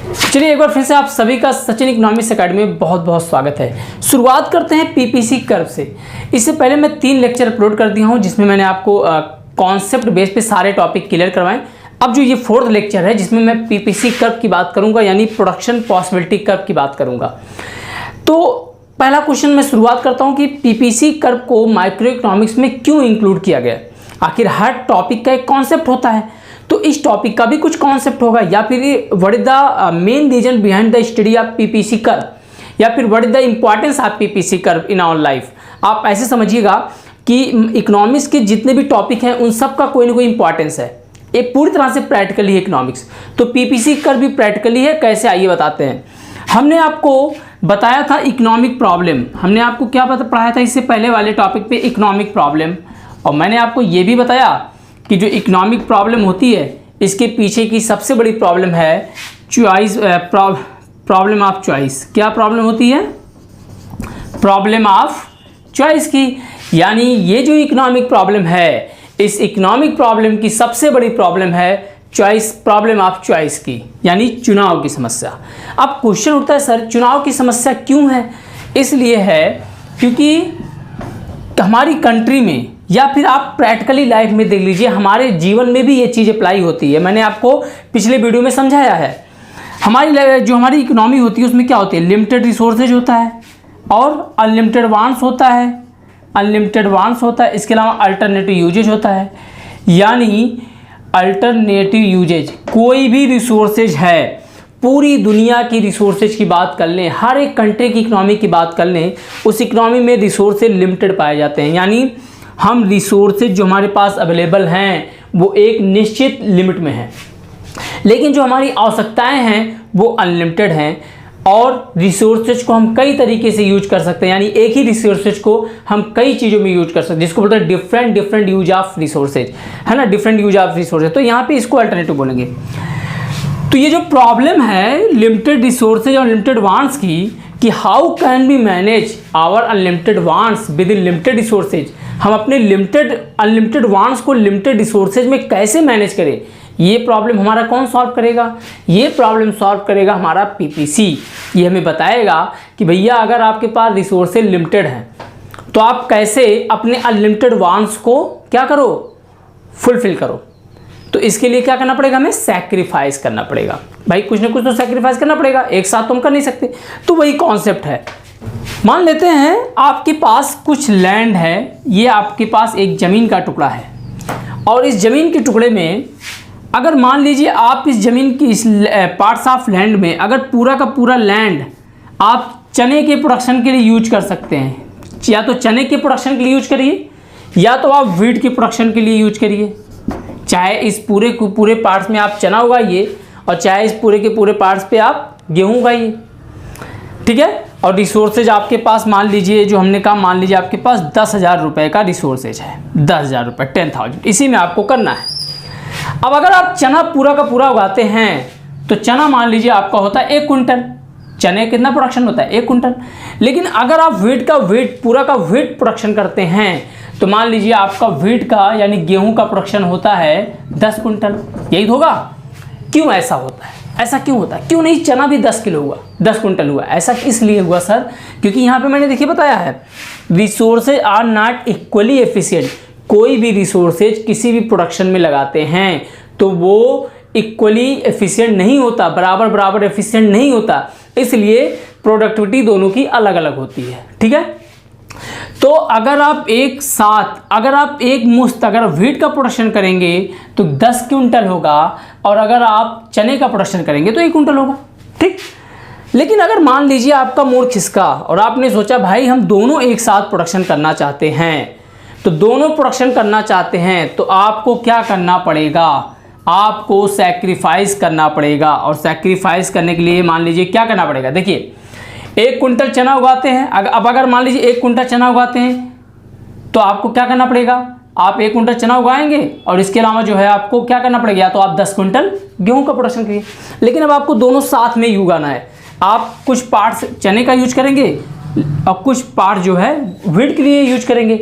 चलिए एक बार फिर से आप सभी का सचिन इकोनॉमिक्स एकेडमी में बहुत बहुत स्वागत है। शुरुआत करते हैं पीपीसी कर्व से। इससे पहले मैं 3 लेक्चर अपलोड कर दिया हूं जिसमें मैंने आपको कॉन्सेप्ट बेस पे सारे टॉपिक क्लियर करवाएं। अब जो ये 4th लेक्चर है जिसमें मैं पीपीसी कर्व की बात करूंगा, यानी प्रोडक्शन पॉसिबिलिटी कर्व की बात करूंगा। तो पहला क्वेश्चन मैं शुरुआत करता हूँ कि पीपीसी कर्व को माइक्रो इकोनॉमिक्स में क्यों इंक्लूड किया गया। आखिर हर टॉपिक का एक कॉन्सेप्ट होता है, तो इस टॉपिक का भी कुछ कॉन्सेप्ट होगा, या फिर what is the main reason behind the study of PPC curve, या फिर what is the importance of PPC curve in our life. आप ऐसे समझिएगा कि इकोनॉमिक्स के जितने भी टॉपिक हैं उन सब का कोई ना कोई इंपॉर्टेंस है। ये पूरी तरह से प्रैक्टिकली है इकोनॉमिक्स, तो पीपीसी कर्व भी प्रैक्टिकली है। कैसे, आइए बताते हैं। हमने आपको बताया था इकोनॉमिक प्रॉब्लम, हमने आपको क्या पढ़ाया था इससे पहले वाले टॉपिक पे, इकोनॉमिक प्रॉब्लम। और मैंने आपको ये भी बताया कि जो इकोनॉमिक प्रॉब्लम होती है इसके पीछे की सबसे बड़ी प्रॉब्लम है चॉइस, प्रॉब्लम ऑफ चॉइस। क्या प्रॉब्लम होती है? प्रॉब्लम ऑफ चॉइस की। यानी ये जो इकोनॉमिक प्रॉब्लम है, इस इकोनॉमिक प्रॉब्लम की सबसे बड़ी प्रॉब्लम है चॉइस, प्रॉब्लम ऑफ चॉइस की, यानी चुनाव की समस्या। अब क्वेश्चन उठता है सर चुनाव की समस्या क्यों है? इसलिए है क्योंकि हमारी कंट्री में, या फिर आप प्रैक्टिकली लाइफ में देख लीजिए, हमारे जीवन में भी ये चीज़ अप्लाई होती है। मैंने आपको पिछले वीडियो में समझाया है। हमारी इकोनॉमी होती है उसमें क्या होती है? लिमिटेड रिसोर्सेज होता है और अनलिमिटेड वांट्स होता है, अनलिमिटेड वांट्स होता है। इसके अलावा अल्टरनेटिव यूजेज होता है। यानी अल्टरनेटिव यूजेज, कोई भी रिसोर्सेज है, पूरी दुनिया की रिसोर्सेज की बात कर लें, हर एक कंट्री की इकोनॉमी की बात कर लें, उस इकोनॉमी में रिसोर्सेज लिमिटेड पाए जाते हैं। यानी हम रिसोर्सेज जो हमारे पास अवेलेबल हैं वो एक निश्चित लिमिट में है, लेकिन जो हमारी आवश्यकताएं हैं वो अनलिमिटेड हैं। और रिसोर्सेज को हम कई तरीके से यूज कर सकते हैं, यानी एक ही रिसोर्सेज को हम कई चीज़ों में यूज कर सकते हैं, जिसको बोलते हैं डिफरेंट यूज ऑफ रिसोर्सेज, है ना, डिफरेंट यूज ऑफ रिसोर्सेज। तो यहाँ पे इसको अल्टरनेटिव बोलेंगे। तो ये जो प्रॉब्लम है लिमिटेड रिसोर्सेज और लिमिटेड वांट्स की, कि how can be manage our unlimited wants within limited resources, हम अपने अनलिमिटेड वांट्स को लिमिटेड रिसोर्सेज में कैसे मैनेज करें, ये प्रॉब्लम हमारा कौन सॉल्व करेगा? ये प्रॉब्लम सॉल्व करेगा हमारा पीपीसी। ये हमें बताएगा कि भैया अगर आपके पास रिसोर्सेज लिमिटेड हैं तो आप कैसे अपने अनलिमिटेड वांट्स को क्या करो, फुलफिल करो। तो इसके लिए क्या करना पड़ेगा? हमें सैक्रिफाइस करना पड़ेगा। भाई कुछ ना कुछ तो सैक्रिफाइस करना पड़ेगा, एक साथ तो हम कर नहीं सकते। तो वही कॉन्सेप्ट है। मान लेते हैं आपके पास कुछ लैंड है, ये आपके पास एक ज़मीन का टुकड़ा है, और इस ज़मीन के टुकड़े में अगर मान लीजिए आप इस ज़मीन की इस पार्ट्स ऑफ लैंड में अगर पूरा का पूरा लैंड आप चने के प्रोडक्शन के लिए यूज कर सकते हैं, या तो चने के प्रोडक्शन के लिए यूज करिए, या तो आप व्हीट के प्रोडक्शन के लिए यूज करिए। चाहे इस पूरे पार्ट्स में आप चना उगाइए और चाहे इस पूरे के पूरे पार्ट्स पे आप गेहूँ उगाइए, ठीक है। और रिसोर्सेज आपके पास मान लीजिए, जो हमने कहा, मान लीजिए आपके पास 10,000 रुपये का रिसोर्सेज है, 10,000 रुपये, 10,000, इसी में आपको करना है। अब अगर आप चना पूरा का पूरा उगाते हैं तो चना मान लीजिए आपका होता है 1 कुंटल, चने कितना प्रोडक्शन होता है? 1 कुंटल। लेकिन अगर आप पूरा का व्हीट प्रोडक्शन करते हैं तो मान लीजिए आपका व्हीट का यानी गेहूं का प्रोडक्शन होता है 10 कुंटल। यही होगा। क्यों ऐसा होता है? ऐसा क्यों होता है? क्यों नहीं चना भी 10 किलो हुआ, 10 कुंटल हुआ? ऐसा इसलिए हुआ सर क्योंकि यहाँ पे मैंने देखिए बताया है, resources are not equally efficient. कोई भी रिसोर्सेज किसी भी प्रोडक्शन में लगाते हैं तो वो इक्वली एफिशिएंट नहीं होता, बराबर एफिशिएंट नहीं होता। इसलिए प्रोडक्टिविटी दोनों की अलग अलग होती है, ठीक है। तो अगर आप एक मुश्त अगर व्हीट का प्रोडक्शन करेंगे तो 10 क्विंटल होगा, और अगर आप चने का प्रोडक्शन करेंगे तो 1 कुंटल होगा, ठीक। लेकिन अगर मान लीजिए आपका मूड खिसका और आपने सोचा भाई हम दोनों एक साथ प्रोडक्शन करना चाहते हैं, तो दोनों प्रोडक्शन करना चाहते हैं तो आपको क्या करना पड़ेगा? आपको सैक्रिफाइस करना पड़ेगा। और सैक्रिफाइस करने के लिए मान लीजिए क्या करना पड़ेगा? देखिए 1 कुंटल चना उगाते हैं, अब अगर मान लीजिए 1 कुंटल चना उगाते हैं तो आपको क्या करना पड़ेगा? आप 1 कुंटल चना उगाएंगे और इसके अलावा जो है आपको क्या करना पड़ेगा? या तो आप 10 कुंटल गेहूं का प्रोडक्शन करिए। लेकिन अब आपको दोनों साथ में ही उगाना है। आप कुछ पार्ट्स चने का यूज करेंगे और कुछ पार्ट जो है व्हीट के लिए यूज करेंगे।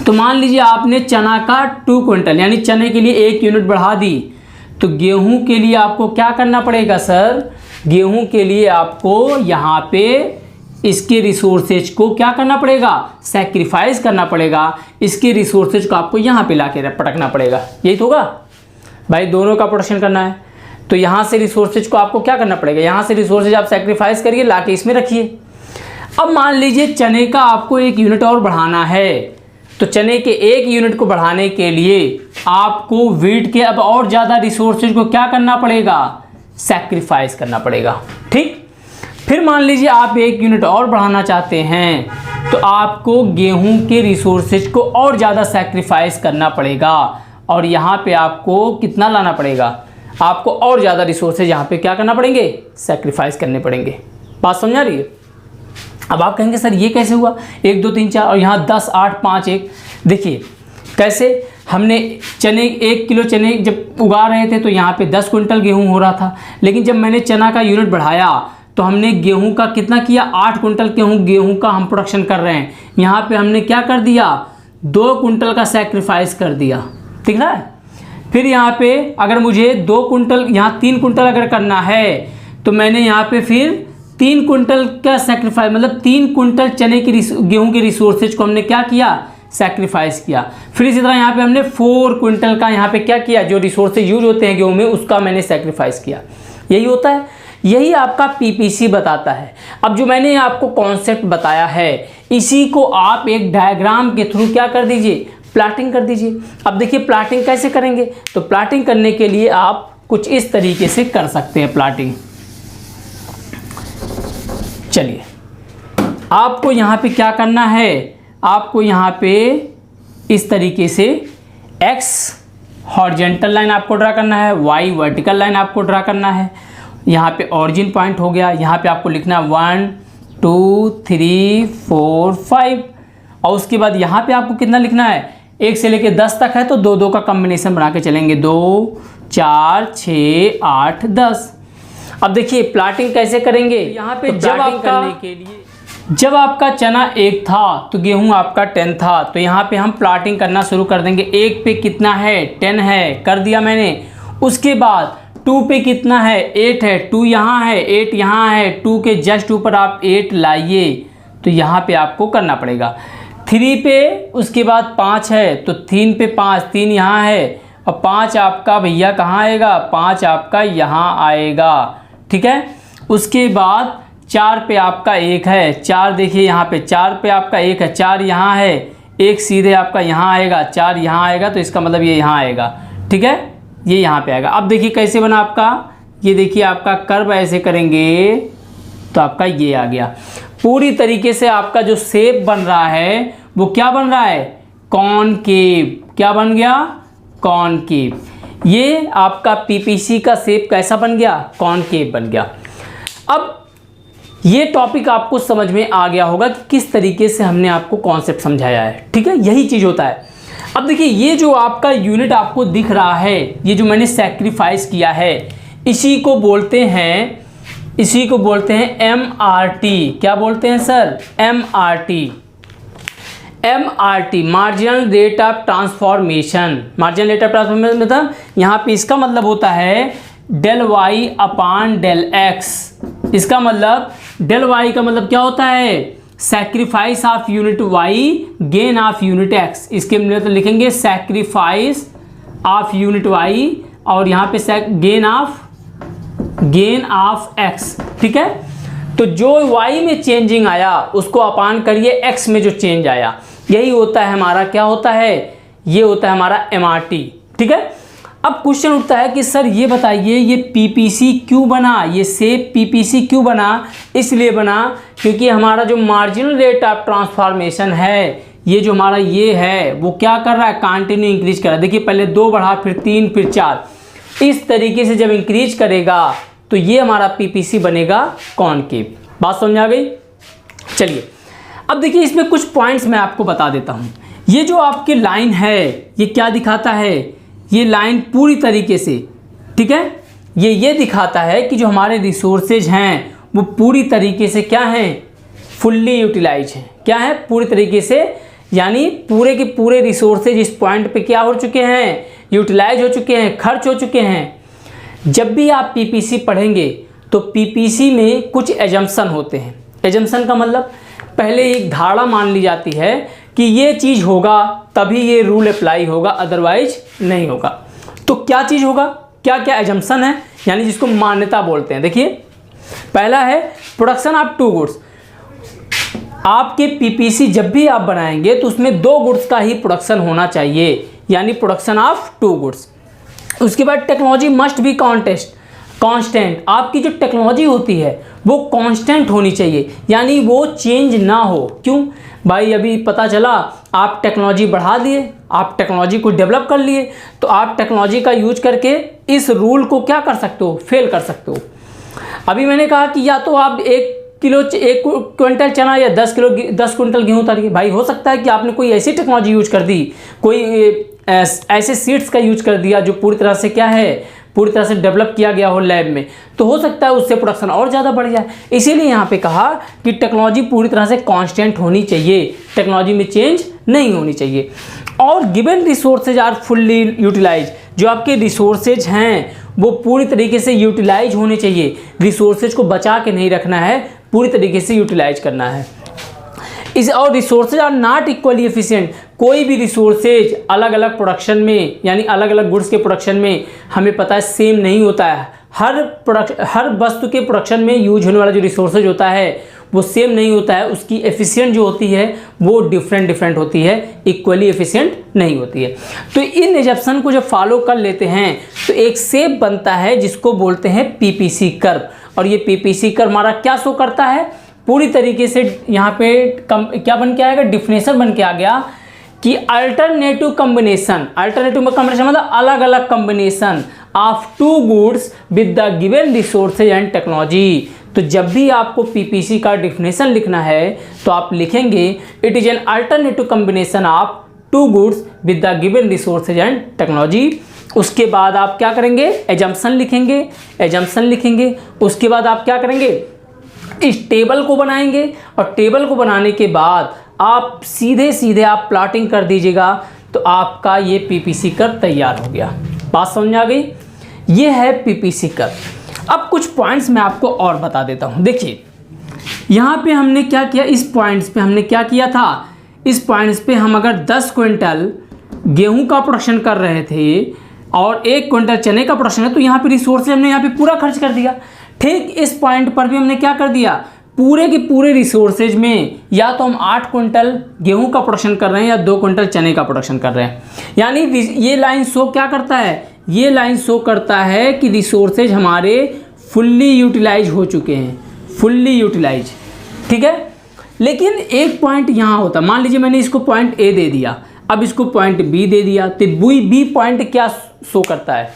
तो मान लीजिए आपने चना का 2 कुंटल यानी चने के लिए 1 यूनिट बढ़ा दी, तो गेहूं के लिए आपको क्या करना पड़ेगा सर, गेहूं के लिए आपको यहाँ पे इसके रिसोर्सेज को क्या करना पड़ेगा, सैक्रिफाइस करना पड़ेगा। इसके रिसोर्सेज को आपको यहाँ पे लाके पटकना पड़ेगा, यही तो होगा भाई, दोनों का प्रोडक्शन करना है। तो यहाँ से रिसोर्सेज को आपको क्या करना पड़ेगा, यहाँ से रिसोर्सेज आप सैक्रिफाइस करिए, लाके इसमें रखिए। अब मान लीजिए चने का आपको 1 यूनिट और बढ़ाना है, तो चने के 1 यूनिट को बढ़ाने के लिए आपको वीट के अब और ज़्यादा रिसोर्सेज को क्या करना पड़ेगा, सैक्रिफाइस करना पड़ेगा। ठीक, फिर मान लीजिए आप 1 यूनिट और बढ़ाना चाहते हैं, तो आपको गेहूं के रिसोर्सेज को और ज़्यादा सैक्रिफाइस करना पड़ेगा, और यहाँ पे आपको कितना लाना पड़ेगा, आपको और ज़्यादा रिसोर्सेज यहाँ पे क्या करना पड़ेंगे, सैक्रिफाइस करने पड़ेंगे। बात समझ आ रही है। अब आप कहेंगे सर ये कैसे हुआ, 1 2 3 4 और यहाँ 10 8 5 1। देखिए कैसे, हमने चने 1 किलो चने जब उगा रहे थे तो यहाँ पे 10 क्विंटल गेहूँ हो रहा था, लेकिन जब मैंने चना का यूनिट बढ़ाया तो हमने गेहूं का कितना किया, 8 क्विंटल गेहूं का हम प्रोडक्शन कर रहे हैं। यहाँ पे हमने क्या कर दिया, 2 क्विंटल का सैक्रिफाइस कर दिया, ठीक है। फिर यहाँ पे अगर मुझे 2 क्विंटल, यहाँ 3 क्विंटल अगर करना है, तो मैंने यहाँ पे फिर 3 क्विंटल का सैक्रिफाइस, मतलब 3 क्विंटल चने की गेहूं के रिसोर्सेज को हमने क्या किया, सैक्रिफाइस किया। फिर इसी तरह यहाँ पे हमने 4 क्विंटल का यहाँ पे क्या किया, जो रिसोर्सेज यूज होते हैं गेहूं में उसका मैंने सैक्रिफाइस किया। यही होता है, यही आपका पीपीसी बताता है। अब जो मैंने आपको कॉन्सेप्ट बताया है, इसी को आप एक डायग्राम के थ्रू क्या कर दीजिए, प्लॉटिंग कर दीजिए। अब देखिए प्लॉटिंग कैसे करेंगे, तो प्लॉटिंग करने के लिए आप कुछ इस तरीके से कर सकते हैं प्लॉटिंग। चलिए आपको यहाँ पे क्या करना है, आपको यहाँ पे इस तरीके से x हॉरिजॉन्टल लाइन आपको ड्रा करना है, y वर्टिकल लाइन आपको ड्रा करना है। यहाँ पे ऑरिजिन पॉइंट हो गया, यहाँ पे आपको लिखना 1 2 3 4 5, और उसके बाद यहाँ पे आपको कितना लिखना है, 1 से लेके 10 तक है तो 2 2 का कॉम्बिनेशन बना के चलेंगे, 2 4 6 8 10। अब देखिए प्लॉटिंग कैसे करेंगे, यहाँ पे जब आपका चना 1 था तो गेहूं आपका 10 था, तो यहाँ पे हम प्लॉटिंग करना शुरू कर देंगे। 1 पे कितना है, 10 है, कर दिया मैंने। उसके बाद 2 पे कितना है, 8 है, 2 यहाँ है, 8 यहाँ है, 2 के जस्ट ऊपर आप 8 लाइए, तो यहाँ पे आपको करना पड़ेगा। 3 पे उसके बाद 5 है, तो 3 पे 5, 3 यहाँ है, और 5 आपका भैया कहाँ आएगा, 5 आपका यहाँ आएगा, ठीक है। उसके बाद 4 पे आपका 1 है, 4 देखिए यहाँ पे 4 पे आपका 1 है, 4 यहाँ है, 1 सीधे आपका यहाँ आएगा, 4 यहाँ आएगा, तो इसका मतलब ये यहाँ आएगा, ठीक है, ये यहाँ पे आएगा। अब देखिए कैसे बना आपका, ये देखिए आपका कर्व ऐसे करेंगे तो आपका ये आ गया। पूरी तरीके से आपका जो शेप बन रहा है वो क्या बन रहा है, कॉनकेव। क्या बन गया, कॉनकेव। ये आपका पीपीसी का शेप कैसा बन गया, कॉनकेव बन गया। अब ये टॉपिक आपको समझ में आ गया होगा कि किस तरीके से हमने आपको कॉन्सेप्ट समझाया है, ठीक है, यही चीज़ होता है। अब देखिए ये जो आपका यूनिट आपको दिख रहा है, ये जो मैंने सैक्रिफाइस किया है, इसी को बोलते हैं MRT। क्या बोलते हैं sir, MRT। MRT marginal rate of transformation. Marginal rate of transformation मतलब यहाँ पे इसका मतलब होता है del Y upon del X. इसका मतलब डेल वाई का मतलब क्या होता है, sacrifice of unit Y gain of unit X. इसके लिए तो लिखेंगे सैक्रिफाइस ऑफ यूनिट वाई, और यहाँ पे गेन ऑफ एक्स, ठीक है। तो जो वाई में चेंजिंग आया उसको अपान करिए एक्स में जो चेंज आया, यही होता है हमारा, क्या होता है, ये होता है हमारा MRT, ठीक है। अब क्वेश्चन उठता है कि सर ये बताइए ये पीपीसी क्यों बना, ये शेप पीपीसी क्यों बना। इसलिए बना क्योंकि हमारा जो मार्जिनल रेट ऑफ ट्रांसफॉर्मेशन है, ये जो हमारा ये है वो क्या कर रहा है, कंटिन्यू इंक्रीज कर रहा है। देखिए पहले 2 बढ़ा, फिर 3, फिर 4, इस तरीके से जब इंक्रीज करेगा तो ये हमारा पीपीसी बनेगा कॉनकेव। बात समझ आ गई। चलिए अब देखिए इसमें कुछ पॉइंट्स मैं आपको बता देता हूँ। ये जो आपकी लाइन है ये क्या दिखाता है, ये लाइन पूरी तरीके से, ठीक है, ये दिखाता है कि जो हमारे रिसोर्सेज हैं वो पूरी तरीके से क्या हैं, फुल्ली यूटिलाइज हैं। क्या है, पूरी तरीके से, यानी पूरे के पूरे रिसोर्सेज इस पॉइंट पे क्या हो चुके हैं, यूटिलाइज हो चुके हैं, खर्च हो चुके हैं। जब भी आप पीपीसी पढ़ेंगे तो पीपीसी में कुछ एजम्पशन होते हैं। एजम्पशन का मतलब पहले एक धारणा मान ली जाती है कि ये चीज़ होगा तभी ये रूल अप्लाई होगा, अदरवाइज नहीं होगा। तो क्या चीज़ होगा, क्या क्या एजम्पशन है, यानी जिसको मान्यता बोलते हैं। देखिए, पहला है प्रोडक्शन ऑफ 2 गुड्स। आपके पीपीसी जब भी आप बनाएंगे तो उसमें 2 गुड्स का ही प्रोडक्शन होना चाहिए, यानी प्रोडक्शन ऑफ 2 गुड्स। उसके बाद टेक्नोलॉजी मस्ट बी कांस्टेंट। आपकी जो टेक्नोलॉजी होती है वो कांस्टेंट होनी चाहिए, यानी वो चेंज ना हो। क्यों भाई, अभी पता चला आप टेक्नोलॉजी बढ़ा दिए, आप टेक्नोलॉजी को डेवलप कर लिए, तो आप टेक्नोलॉजी का यूज करके इस रूल को क्या कर सकते हो, फेल कर सकते हो। अभी मैंने कहा कि या तो आप 1 क्विंटल चना या 10 क्विंटल गेहूँ उतारिए। भाई हो सकता है कि आपने कोई ऐसी टेक्नोलॉजी यूज कर दी, कोई ऐसे सीड्स का यूज कर दिया जो पूरी तरह से क्या है, पूरी तरह से डेवलप किया गया हो लैब में, तो हो सकता है उससे प्रोडक्शन और ज़्यादा बढ़ जाए। इसीलिए यहाँ पे कहा कि टेक्नोलॉजी पूरी तरह से कांस्टेंट होनी चाहिए, टेक्नोलॉजी में चेंज नहीं होनी चाहिए। और given resources are fully utilise. जो आपके रिसोर्सेज हैं वो पूरी तरीके से यूटिलाइज होने चाहिए। रिसोर्सेज को बचा के नहीं रखना है, पूरी तरीके से यूटिलाइज करना है। और resources are not equally efficient. कोई भी रिसोर्सेज अलग अलग प्रोडक्शन में, यानी अलग अलग गुड्स के प्रोडक्शन में हमें पता है सेम नहीं होता है। हर वस्तु के प्रोडक्शन में यूज होने वाला जो रिसोर्सेज होता है वो सेम नहीं होता है, उसकी एफिशिएंट जो होती है वो डिफरेंट होती है, इक्वली एफिशिएंट नहीं होती है। तो इन एजम्पशन को जब फॉलो कर लेते हैं तो एक शेप बनता है जिसको बोलते हैं पीपीसी कर्व। और ये पीपीसी कर्व हमारा क्या शो करता है, पूरी तरीके से यहाँ पे क्या बन के आएगा, डिफिनेशन बन के आ गया कि अल्टरनेटिव कॉम्बिनेशन मतलब अलग अलग combination of 2 goods with the given resources and technology. तो जब भी आपको पीपीसी का डिफिनेशन लिखना है तो आप लिखेंगे it is an alternative combination of 2 goods with the given resources and technology. उसके बाद आप क्या करेंगे, एजम्पशन लिखेंगे। उसके बाद आप क्या करेंगे, इस टेबल को बनाएंगे, और टेबल को बनाने के बाद आप सीधे आप प्लॉटिंग कर दीजिएगा तो आपका ये पीपीसी कर्व तैयार हो गया। बात समझ आ गई, ये है पीपीसी कर्व। अब कुछ पॉइंट्स मैं आपको और बता देता हूँ। देखिए यहाँ पे हमने क्या किया, इस पॉइंट्स पे हमने क्या किया था, इस पॉइंट्स पे हम अगर 10 क्विंटल गेहूं का प्रोडक्शन कर रहे थे और 1 क्विंटल चने का प्रोडक्शन है, तो यहाँ पे रिसोर्सेज हमने यहाँ पे पूरा खर्च कर दिया। ठीक इस पॉइंट पर भी हमने क्या कर दिया, पूरे के पूरे रिसोर्सेज में या तो हम 8 क्विंटल गेहूं का प्रोडक्शन कर रहे हैं या 2 क्विंटल चने का प्रोडक्शन कर रहे हैं। यानी ये लाइन शो क्या करता है, ये लाइन शो करता है कि रिसोर्सेज हमारे फुल्ली यूटिलाइज हो चुके हैं, फुल्ली यूटिलाइज। ठीक है, लेकिन एक पॉइंट यहाँ होता, मान लीजिए मैंने इसको पॉइंट ए दे दिया, अब इसको पॉइंट बी दे दिया, तो बी पॉइंट क्या शो करता है,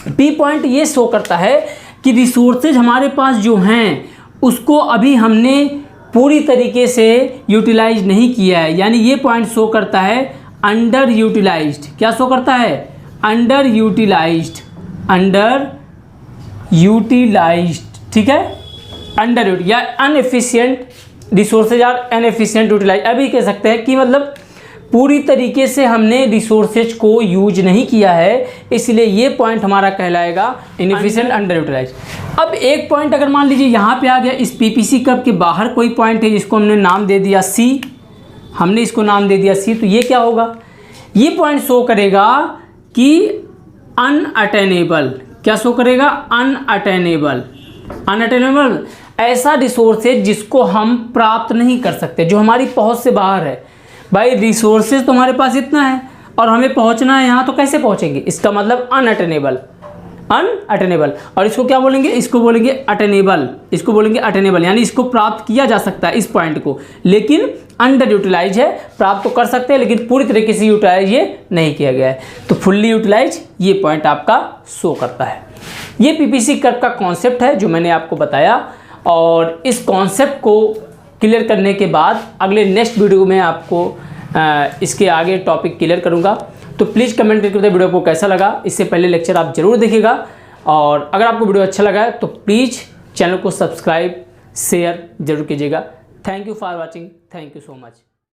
बी पॉइंट ये शो करता है कि रिसोर्सेज हमारे पास जो हैं उसको अभी हमने पूरी तरीके से यूटिलाइज नहीं किया है। यानी ये पॉइंट शो करता है अंडर यूटिलाइज्ड। क्या शो करता है, अंडर यूटिलाइज्ड। ठीक है, अंडर या अनएफिशिएंट, रिसोर्सेज आर अनएफिशिएंट यूटिलाइज। अभी कह सकते हैं कि मतलब पूरी तरीके से हमने रिसोर्सेज को यूज नहीं किया है, इसलिए ये पॉइंट हमारा कहलाएगा इनएफिशिएंट, अंडर यूटिलाइज। अब एक पॉइंट अगर मान लीजिए यहाँ पे आ गया, इस पीपीसी कर्व के बाहर कोई पॉइंट है जिसको हमने नाम दे दिया सी, हमने इसको नाम दे दिया सी, तो ये क्या होगा, ये पॉइंट शो करेगा कि अनअटेनेबल। क्या शो करेगा, अनअटेनेबल। ऐसा रिसोर्सेज जिसको हम प्राप्त नहीं कर सकते, जो हमारी पहुँच से बाहर है। भाई रिसोर्सेज तो हमारे पास इतना है और हमें पहुंचना है यहाँ, तो कैसे पहुंचेंगे, इसका मतलब अनअटेनेबल। और इसको क्या बोलेंगे, इसको बोलेंगे अटेनेबल। यानी इसको प्राप्त किया जा सकता है इस पॉइंट को, लेकिन अंडर यूटिलाइज है। प्राप्त तो कर सकते हैं लेकिन पूरी तरीके से यूटिलाइज ये नहीं किया गया है। तो फुल्ली यूटिलाइज ये पॉइंट आपका शो करता है। ये पीपीसी कर्व का कॉन्सेप्ट है जो मैंने आपको बताया, और इस कॉन्सेप्ट को क्लियर करने के बाद अगले नेक्स्ट वीडियो में आपको इसके आगे टॉपिक क्लियर करूंगा। तो प्लीज़ कमेंट करके बताइए वीडियो को कैसा लगा। इससे पहले लेक्चर आप जरूर देखिएगा, और अगर आपको वीडियो अच्छा लगा है तो प्लीज़ चैनल को सब्सक्राइब शेयर जरूर कीजिएगा। Thank you for watching, thank you so much.